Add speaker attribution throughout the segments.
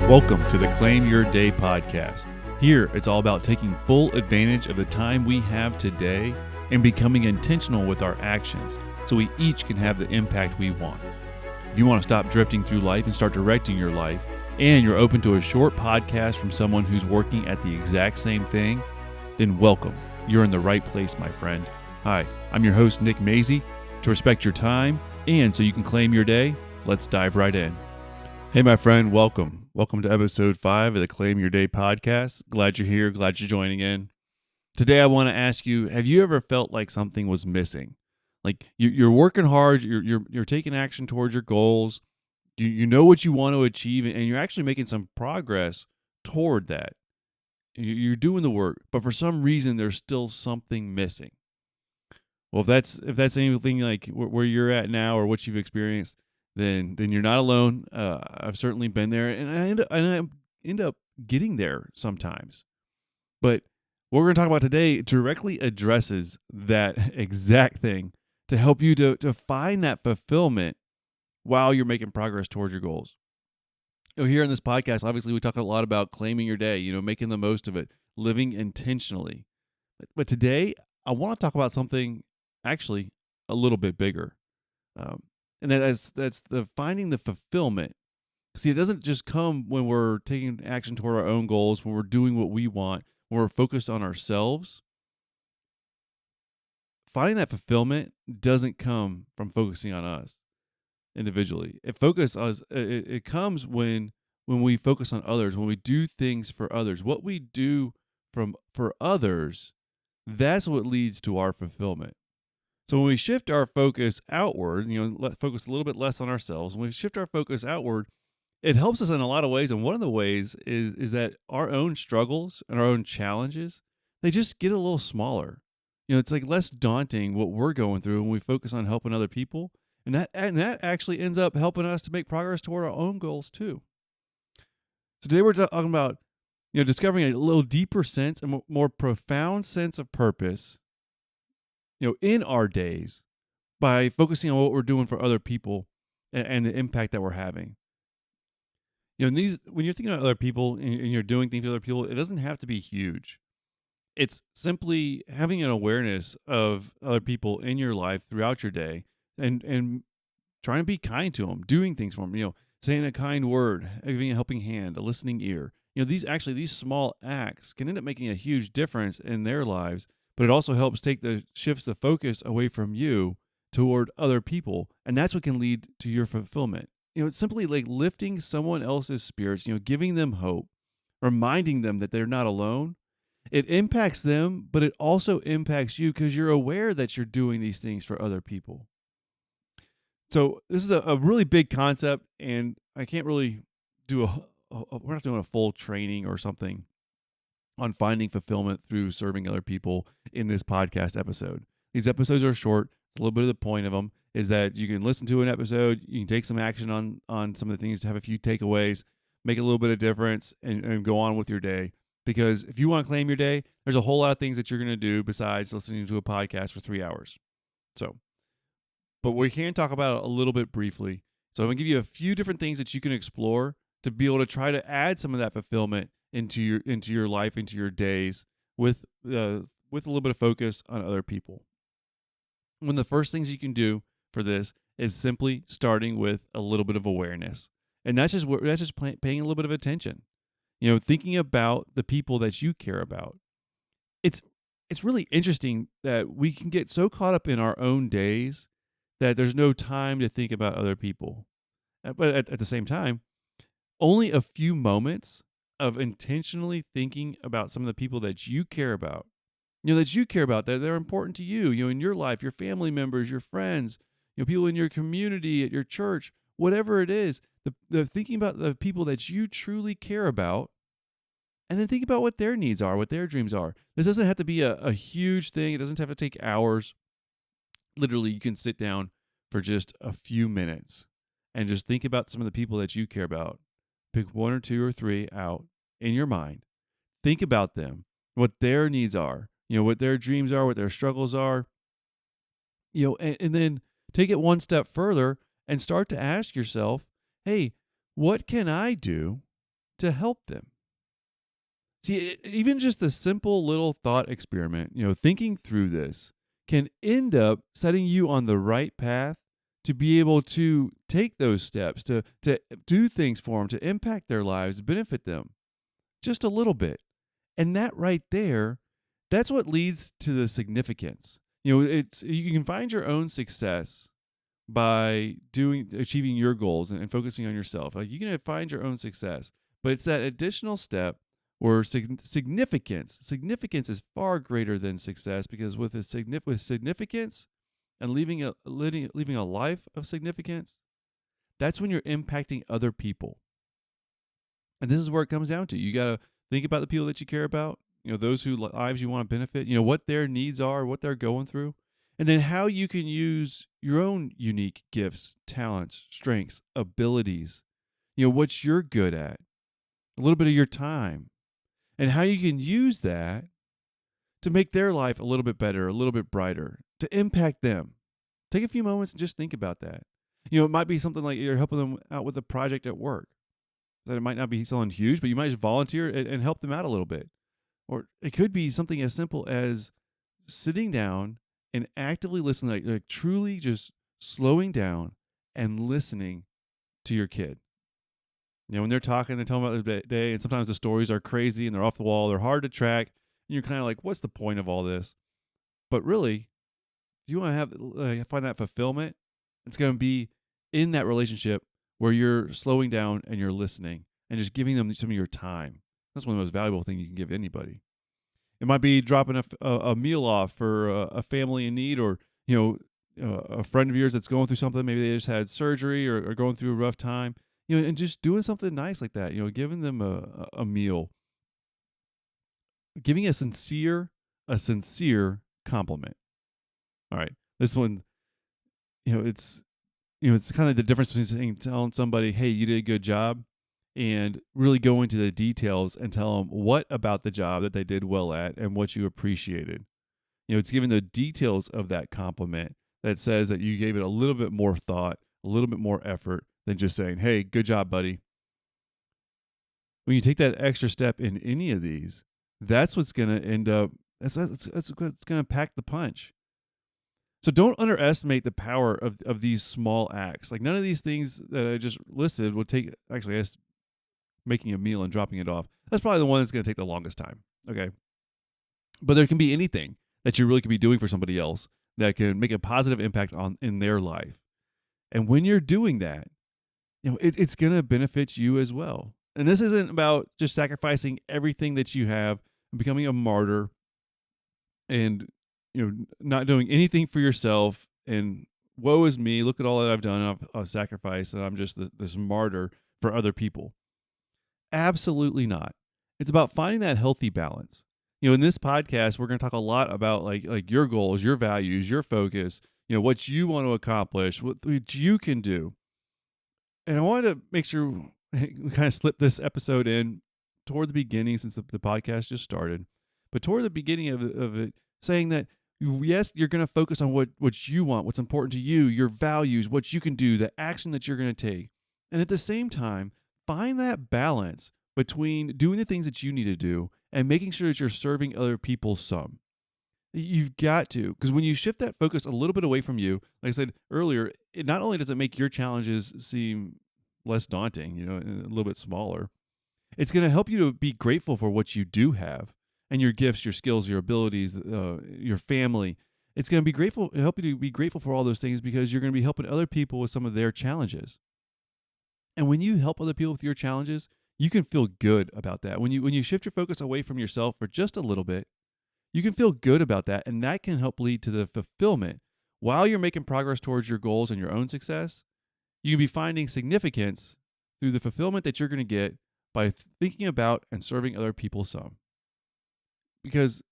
Speaker 1: Welcome to the Claim Your Day podcast. Here, it's all about taking full advantage of the time we have today and becoming intentional with our actions so we each can have the impact we want. If you want to stop drifting through life and start directing your life, and you're open to a short podcast from someone who's working at the exact same thing, then welcome. You're in the right place, my friend. Hi, I'm your host, Nick Mazey. To respect your time and so you can claim your day, let's dive right in. Hey, my friend, welcome. Welcome to episode 5 of the Claim Your Day podcast. Glad you're here. Glad you're joining in. Today, I want to ask you, have you ever felt like something was missing? Like you're working hard, you're taking action towards your goals. You know what you want to achieve, and you're actually making some progress toward that. You're doing the work, but for some reason, there's still something missing. Well, if that's anything like where you're at now or what you've experienced, then you're not alone. I've certainly been there, and I end up getting there sometimes. But what we're going to talk about today directly addresses that exact thing to help you to find that fulfillment while you're making progress towards your goals. Here in this podcast, obviously, we talk a lot about claiming your day, making the most of it, living intentionally. But today, I want to talk about something actually a little bit bigger. And that's the finding the fulfillment. See, it doesn't just come when we're taking action toward our own goals, when we're doing what we want, when we're focused on ourselves. Finding that fulfillment doesn't come from focusing on us individually. It comes when we focus on others, when we do things for others. What we do for others, that's what leads to our fulfillment. So when we shift our focus outward, focus a little bit less on ourselves, when we shift our focus outward, it helps us in a lot of ways. And one of the ways is that our own struggles and our own challenges, they just get a little smaller. It's like less daunting what we're going through when we focus on helping other people. And that actually ends up helping us to make progress toward our own goals too. So today we're talking about, discovering a little deeper sense, a more profound sense of purpose, in our days by focusing on what we're doing for other people and the impact that we're having. When you're thinking about other people and you're doing things for other people, it doesn't have to be huge. It's simply having an awareness of other people in your life throughout your day and trying to be kind to them, doing things for them, saying a kind word, giving a helping hand, a listening ear. These small acts can end up making a huge difference in their lives. But it also helps shifts the focus away from you toward other people. And that's what can lead to your fulfillment. It's simply like lifting someone else's spirits, giving them hope, reminding them that they're not alone. It impacts them, but it also impacts you because you're aware that you're doing these things for other people. So this is a really big concept, and I can't really we're not doing a full training or something on finding fulfillment through serving other people in this podcast episode. These episodes are short. A little bit of the point of them is that you can listen to an episode, you can take some action on some of the things, to have a few takeaways, make a little bit of difference, and go on with your day. Because if you want to claim your day, there's a whole lot of things that you're going to do besides listening to a podcast for 3 hours. But we can talk about it a little bit briefly. So I'm going to give you a few different things that you can explore to be able to try to add some of that fulfillment into your life, into your days, with a little bit of focus on other people. One of the first things you can do for this is simply starting with a little bit of awareness, and that's just paying a little bit of attention. Thinking about the people that you care about. It's really interesting that we can get so caught up in our own days that there's no time to think about other people. But at the same time, only a few moments of intentionally thinking about some of the people that you care about, that they're important to you, in your life, your family members, your friends, people in your community, at your church, whatever it is, the thinking about the people that you truly care about, and then think about what their needs are, what their dreams are. This doesn't have to be a huge thing. It doesn't have to take hours. Literally, you can sit down for just a few minutes and just think about some of the people that you care about. Pick 1 or 2 or 3 out in your mind. Think about them, what their needs are, what their dreams are, what their struggles are, and then take it one step further and start to ask yourself, hey, what can I do to help them. See, even just a simple little thought experiment, thinking through this can end up setting you on the right path to be able to take those steps, to do things for them, to impact their lives, benefit them just a little bit. And that right there, that's what leads to the significance. It's you can find your own success by achieving your goals and focusing on yourself. Like you can find your own success, but it's that additional step where significance is far greater than success, because with significance and living a life of significance, that's when you're impacting other people. And this is where it comes down to. You got to think about the people that you care about, those whose lives you want to benefit, what their needs are, what they're going through, and then how you can use your own unique gifts, talents, strengths, abilities, what you're good at, a little bit of your time, and how you can use that to make their life a little bit better, a little bit brighter, to impact them. Take a few moments and just think about that. It might be something like you're helping them out with a project at work. That it might not be something huge, but you might just volunteer and help them out a little bit. Or it could be something as simple as sitting down and actively listening, like truly just slowing down and listening to your kid. When they're talking, they're talking about their day, and sometimes the stories are crazy and they're off the wall, they're hard to track, and you're kind of like, what's the point of all this? But really, if you want to find that fulfillment, it's going to be in that relationship where you're slowing down and you're listening and just giving them some of your time. That's one of the most valuable things you can give anybody. It might be dropping a meal off for a family in need, or a friend of yours that's going through something. Maybe they just had surgery or going through a rough time. And just doing something nice like that. Giving them a meal, giving a sincere compliment. All right, this one, it's kind of the difference between telling somebody, hey, you did a good job, and really go into the details and tell them what about the job that they did well at and what you appreciated. It's giving the details of that compliment that says that you gave it a little bit more thought, a little bit more effort than just saying, hey, good job, buddy. When you take that extra step in any of these, that's what's going to end up, that's what's going to pack the punch. So don't underestimate the power of these small acts. Like none of these things that I just listed will take, actually, I guess making a meal and dropping it off, that's probably the one that's going to take the longest time. Okay. But there can be anything that you really could be doing for somebody else that can make a positive impact in their life. And when you're doing that, it's going to benefit you as well. And this isn't about just sacrificing everything that you have and becoming a martyr and not doing anything for yourself and woe is me, look at all that I've done, I've sacrificed, and I'm just this martyr for other people. Absolutely not. It's about finding that healthy balance. In this podcast, we're going to talk a lot about like your goals, your values, your focus, what you want to accomplish, what you can do. And I wanted to make sure we kind of slip this episode in toward the beginning, since the podcast just started, but toward the beginning of it, saying that yes, you're going to focus on what you want, what's important to you, your values, what you can do, the action that you're going to take. And at the same time, find that balance between doing the things that you need to do and making sure that you're serving other people some. You've got to, because when you shift that focus a little bit away from you, like I said earlier, it not only does it make your challenges seem less daunting, and a little bit smaller, it's going to help you to be grateful for what you do have and your gifts, your skills, your abilities, your family. It's going to help you to be grateful for all those things, because you're going to be helping other people with some of their challenges. And when you help other people with your challenges, you can feel good about that. When you shift your focus away from yourself for just a little bit, you can feel good about that, and that can help lead to the fulfillment. While you're making progress towards your goals and your own success, you can be finding significance through the fulfillment that you're going to get by thinking about and serving other people some. Because,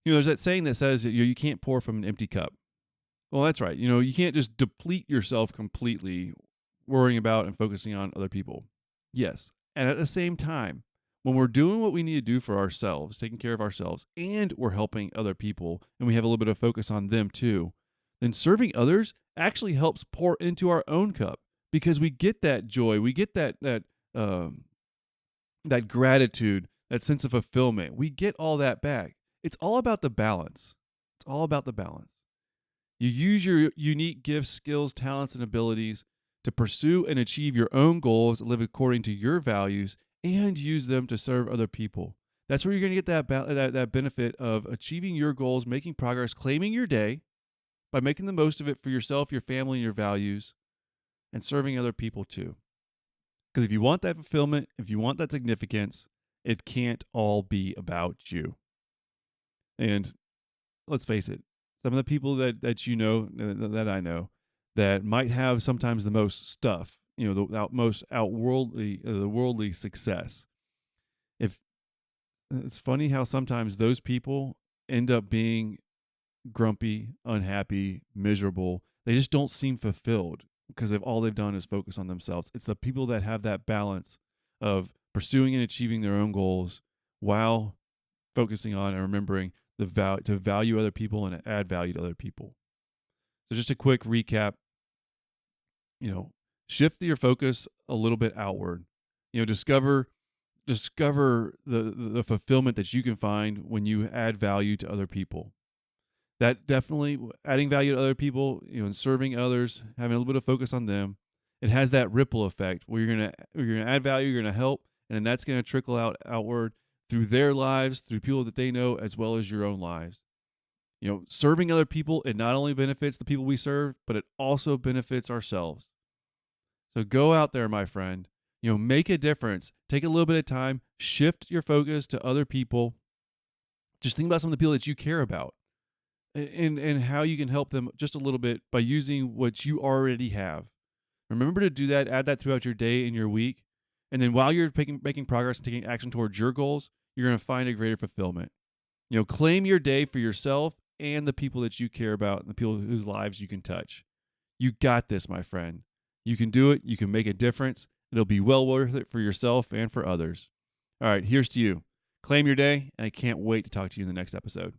Speaker 1: there's that saying that says that you can't pour from an empty cup. Well, that's right. You can't just deplete yourself completely worrying about and focusing on other people. Yes. And at the same time, when we're doing what we need to do for ourselves, taking care of ourselves, and we're helping other people, and we have a little bit of focus on them too, then serving others actually helps pour into our own cup, because we get that joy, we get that that gratitude, that sense of fulfillment. We get all that back. It's all about the balance. It's all about the balance. You use your unique gifts, skills, talents, and abilities to pursue and achieve your own goals, live according to your values, and use them to serve other people. That's where you're going to get that benefit of achieving your goals, making progress, claiming your day by making the most of it for yourself, your family, and your values, and serving other people too. Because if you want that fulfillment, if you want that significance, it can't all be about you. And let's face it, some of the people that you know, that I know, that might have sometimes the most stuff, the most outworldly, the worldly success. If It's funny how sometimes those people end up being grumpy, unhappy, miserable. They just don't seem fulfilled because all they've done is focus on themselves. It's the people that have that balance of pursuing and achieving their own goals while focusing on and remembering to value other people and add value to other people. So just a quick recap, shift your focus a little bit outward. Discover the fulfillment that you can find when you add value to other people. That definitely, adding value to other people, and serving others, having a little bit of focus on them, it has that ripple effect where you're gonna add value, you're gonna help, and then that's gonna trickle outward through their lives, through people that they know, as well as your own lives. Serving other people, it not only benefits the people we serve, but it also benefits ourselves. So go out there, my friend. Make a difference. Take a little bit of time, shift your focus to other people. Just think about some of the people that you care about and how you can help them just a little bit by using what you already have. Remember to do that, add that throughout your day and your week. And then while you're making progress and taking action towards your goals, you're going to find a greater fulfillment. Claim your day for yourself and the people that you care about and the people whose lives you can touch. You got this, my friend. You can do it. You can make a difference. It'll be well worth it for yourself and for others. All right, here's to you. Claim your day, and I can't wait to talk to you in the next episode.